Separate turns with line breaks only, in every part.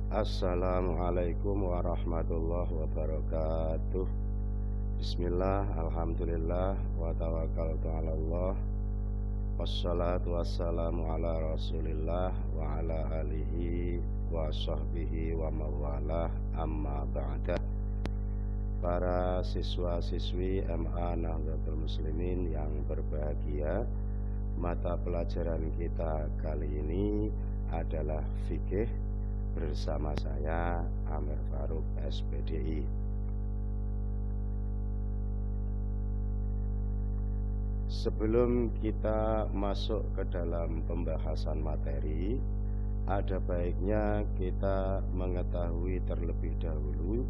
Assalamualaikum warahmatullahi wabarakatuh. Bismillah, alhamdulillah, wa tawakkaltu ala Allah. Wassalatu wassalamu ala rasulillah wa ala alihi wa sahbihi wa mawalah, amma ba'dah. Para siswa-siswi MA Nahdlatul Muslimin yang berbahagia, mata pelajaran kita kali ini adalah fikih bersama saya Amir Farouk SPDI. Sebelum kita masuk ke dalam pembahasan materi, ada baiknya kita mengetahui terlebih dahulu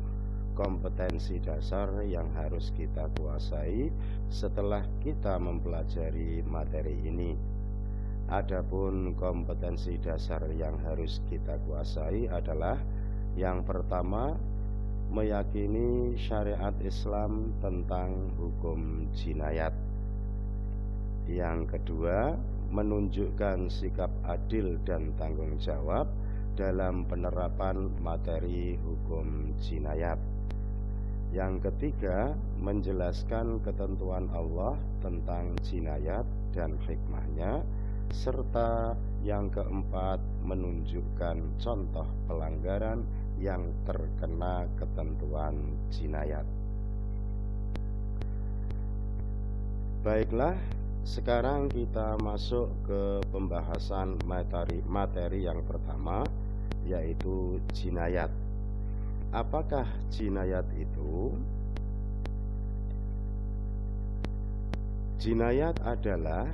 kompetensi dasar yang harus kita kuasai setelah kita mempelajari materi ini. Adapun kompetensi dasar yang harus kita kuasai adalah yang pertama, meyakini syariat Islam tentang hukum jinayat. Yang kedua, menunjukkan sikap adil dan tanggung jawab dalam penerapan materi hukum jinayat. Yang ketiga, menjelaskan ketentuan Allah tentang jinayat dan hikmahnya. Serta yang keempat, menunjukkan contoh pelanggaran yang terkena ketentuan jinayat. Baiklah, sekarang kita masuk ke pembahasan materi yang pertama, yaitu jinayat. Apakah jinayat itu? Jinayat adalah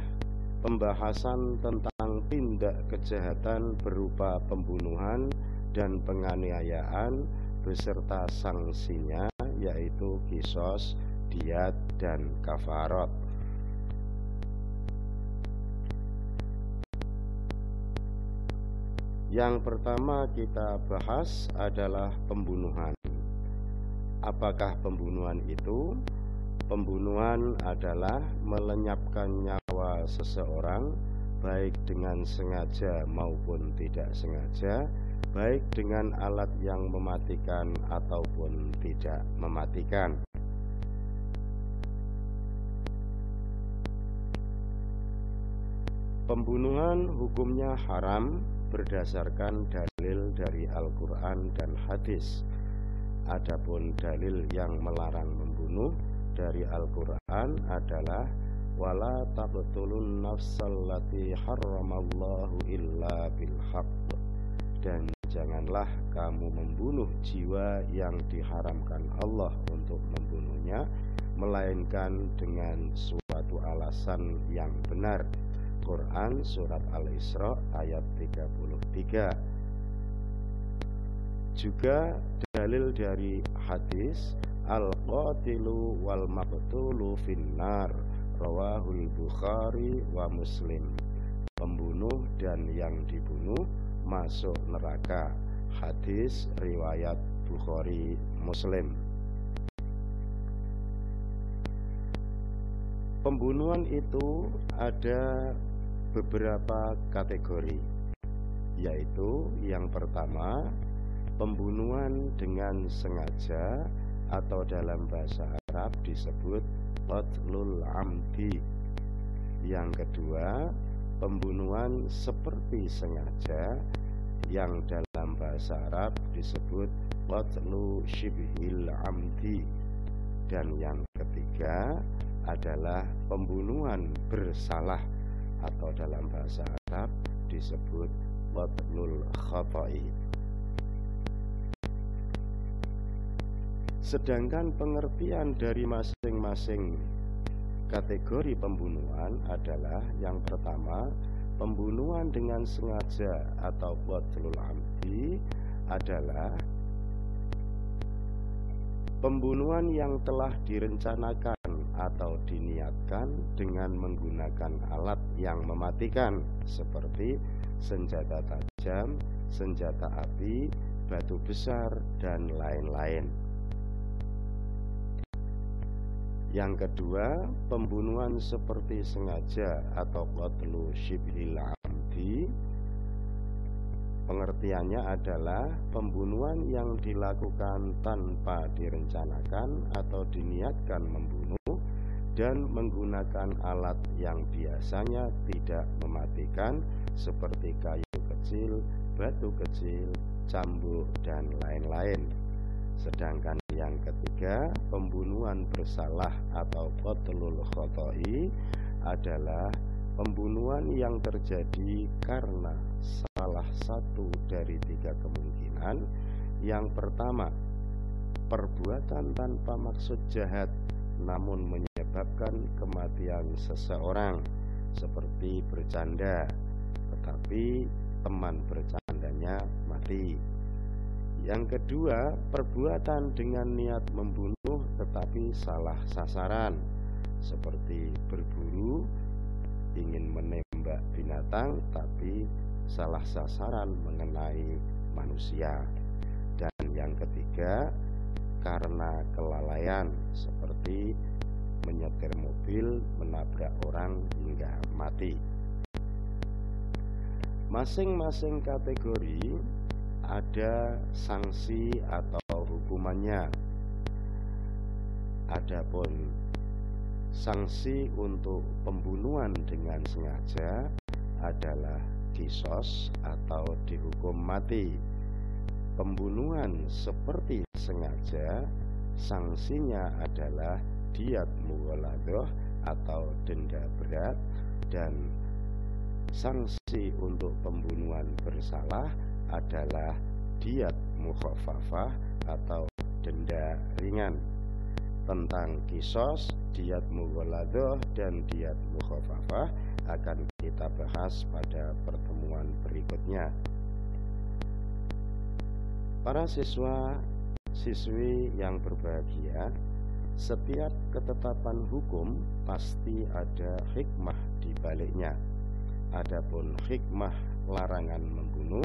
pembahasan tentang tindak kejahatan berupa pembunuhan dan penganiayaan beserta sanksinya, yaitu qisas, diyat, dan kafarat. Yang pertama kita bahas adalah pembunuhan. Apakah pembunuhan itu? Pembunuhan adalah melenyapkan nyawa seseorang, baik dengan sengaja maupun tidak sengaja, baik dengan alat yang mematikan ataupun tidak mematikan. Pembunuhan hukumnya haram berdasarkan dalil dari Al-Quran dan hadis. Adapun dalil yang melarang membunuh dari Al-Quran adalah wala taqtulun nafsallati harramallahu illa bilhaq, dan janganlah kamu membunuh jiwa yang diharamkan Allah untuk membunuhnya melainkan dengan suatu alasan yang benar. Quran surat Al-Isra ayat 33. Juga dalil dari hadis al-qatilu wal maqtulu finnar, rawahul Bukhari wa Muslim. Pembunuh dan yang dibunuh masuk neraka. Hadis riwayat Bukhari Muslim. Pembunuhan itu ada beberapa kategori, yaitu yang pertama, pembunuhan dengan sengaja atau dalam bahasa Arab disebut qatlul amdi. Yang kedua, pembunuhan seperti sengaja yang dalam bahasa Arab disebut qatlu shibhil amdi. Dan yang ketiga adalah pembunuhan bersalah atau dalam bahasa Arab disebut qatlul khata'i. Sedangkan pengertian dari masing-masing kategori pembunuhan adalah yang pertama, pembunuhan dengan sengaja atau qatlul amdi adalah pembunuhan yang telah direncanakan atau diniatkan dengan menggunakan alat yang mematikan seperti senjata tajam, senjata api, batu besar, dan lain-lain. Yang kedua, pembunuhan seperti sengaja atau qatlu syibhil amdi Pengertiannya adalah pembunuhan yang dilakukan tanpa direncanakan atau diniatkan membunuh dan menggunakan alat yang biasanya tidak mematikan seperti kayu kecil, batu kecil, cambuk, dan lain-lain. Sedangkan yang ketiga, pembunuhan bersalah atau qatlul khoto'i adalah pembunuhan yang terjadi karena salah satu dari tiga kemungkinan. Yang pertama, perbuatan tanpa maksud jahat namun menyebabkan kematian seseorang, seperti bercanda tetapi teman bercandanya mati. Yang kedua, perbuatan dengan niat membunuh tetapi salah sasaran, seperti berburu ingin menembak binatang tapi salah sasaran mengenai manusia. Dan yang ketiga, karena kelalaian, seperti menyetir mobil menabrak orang hingga mati. Masing-masing kategori ada sanksi atau hukumannya. Adapun sanksi untuk pembunuhan dengan sengaja adalah kisos atau dihukum mati. Pembunuhan seperti sengaja, sanksinya adalah diat mughaladoh atau denda berat, dan sanksi untuk pembunuhan bersalah adalah diat mukhafafah atau denda ringan. Tentang kisos, diat mughaladoh, dan diat mukhafafah akan kita bahas pada pertemuan berikutnya. Para siswa-siswi yang berbahagia, setiap ketetapan hukum pasti ada hikmah di baliknya. Adapun hikmah larangan membunuh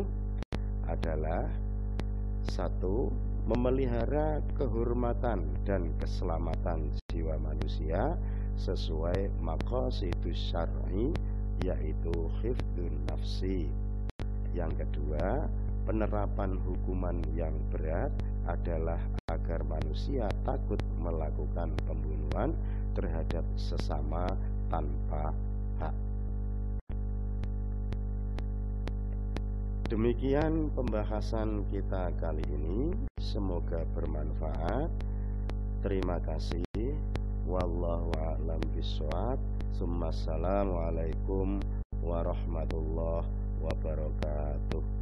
adalah: 1. Memelihara kehormatan dan keselamatan jiwa manusia sesuai maqasidus syar'i, yaitu hifdzun nafsi. Yang kedua, penerapan hukuman yang berat adalah agar manusia takut melakukan pembunuhan terhadap sesama tanpa hak. Demikian pembahasan kita kali ini, semoga bermanfaat. Terima kasih. Wallahu a'lam bishawab. Assalamualaikum warahmatullahi wabarakatuh.